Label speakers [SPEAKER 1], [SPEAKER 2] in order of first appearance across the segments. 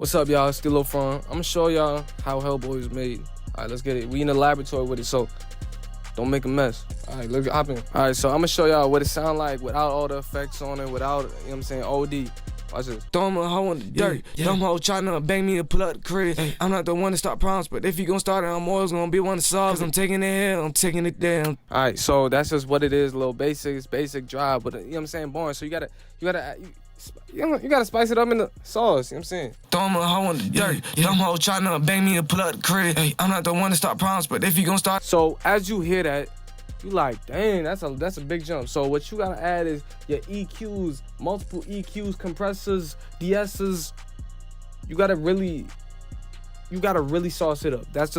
[SPEAKER 1] What's up, y'all? It's Stilo Fron. I'm gonna show y'all how Hellboy is made. All right, let's get it. We in the laboratory with it, so don't make a mess. All right, let's hop in. All right, so I'm gonna show y'all what it sound like without all the effects on it, without, you know what I'm saying, OD. Watch this.
[SPEAKER 2] Throw him a hoe in the dirt. Dumb hoe tryna bang me to pull up the crib. I'm not the one to start problems, but if you gon' start it, I'm always gonna be one to solve. Cause I'm taking it here, I'm taking it down.
[SPEAKER 1] All right, so that's just what it is. A little basic, it's basic drive, but you know what I'm saying, boring. So you gotta spice it up in the sauce. You know what I'm saying?
[SPEAKER 2] Throw him a hoe in the dirt. Dumb hoe tryna bang me to pull up the crib. I'm not the one to start problems, but if you gon' start.
[SPEAKER 1] So as you hear that, you like, dang, that's a big jump. So what you gotta add is your EQs, multiple EQs, compressors, DSs. You gotta really sauce it up. That's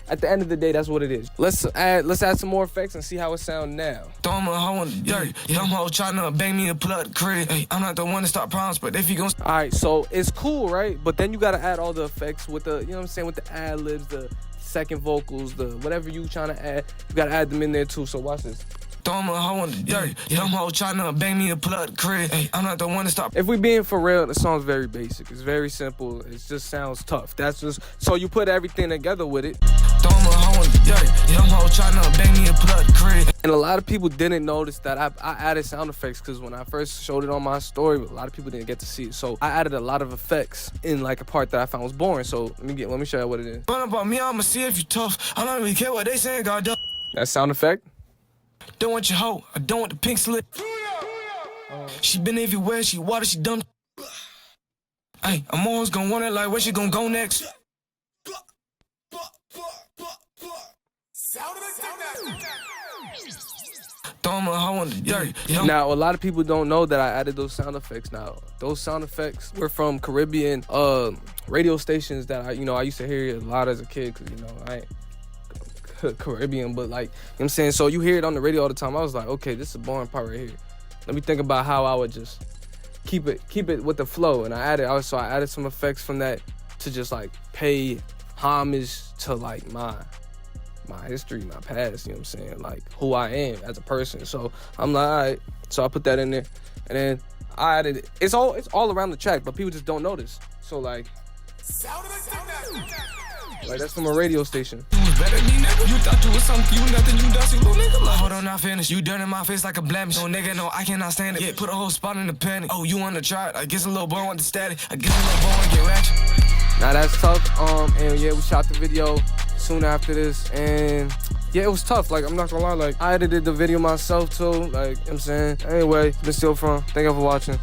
[SPEAKER 1] at the end of the day, that's what it is. Let's add some more effects and see how it sounds now.
[SPEAKER 2] Throw him a hoe in the dirt. Dumb hoe tryna bang me to pull up the crib. I'm not the one to start problems, but if you gon'
[SPEAKER 1] All right, so it's cool, right? But then you gotta add all the effects with the, you know what I'm saying, with the ad libs, the second vocals, the whatever you trying to add, you gotta add them in there too. So watch this.
[SPEAKER 2] Throw him a hoe in the dirt. Dumb hoe tryna bang me to pull up the crib. I'm not the one to stop.
[SPEAKER 1] If we being for real, the song's very basic. It's very simple. It just sounds tough. That's just, so you put everything together with it.
[SPEAKER 2] Throw him a hoe in the dirt. Dumb hoe tryna bang me to pull up the crib.
[SPEAKER 1] And a lot of people didn't notice that I added sound effects, because when I first showed it on my story, a lot of people didn't get to see it. So I added a lot of effects in like a part that I found was boring. So let me show you what it is.
[SPEAKER 2] Run about me, I'ma see if you tough. I don't really care what they saying, God damn.
[SPEAKER 1] That sound effect.
[SPEAKER 2] Don't want your hoe, I don't want the pink slip. She been everywhere, she water, she done. Hey, I'm always gonna wonder like where she gonna go next. Throw him a hoe in the dirt.
[SPEAKER 1] Now, a lot of people don't know that I added those sound effects. Now, those sound effects were from Caribbean radio stations that I used to hear a lot as a kid, because, I ain't Caribbean, but like, you know what I'm saying? So you hear it on the radio all the time. I was like, okay, this is a boring part right here. Let me think about how I would just keep it with the flow. And I added some effects from that to just like pay homage to like my history, my past, you know what I'm saying? Like who I am as a person. So I'm like, all right. So I put that in there, and then I added it. It's all around the track, but people just don't notice. So like that's from a radio station.
[SPEAKER 2] You thought you was something, you nothing, you dusty little nigga. Like, hold on, not finished. You dirt in my face like a blemish. No nigga, no, I cannot stand it. Yeah, put a whole spot in the panic. Oh, you wanna try it? I guess a little boy want the static. I guess a little boy want to get ratchet.
[SPEAKER 1] Now that's tough. And yeah, we shot the video soon after this, and yeah, it was tough. Like, I'm not gonna lie, like I edited the video myself too. Like, you know what I'm saying? Anyway, been Stilo Fron. Thank you for watching.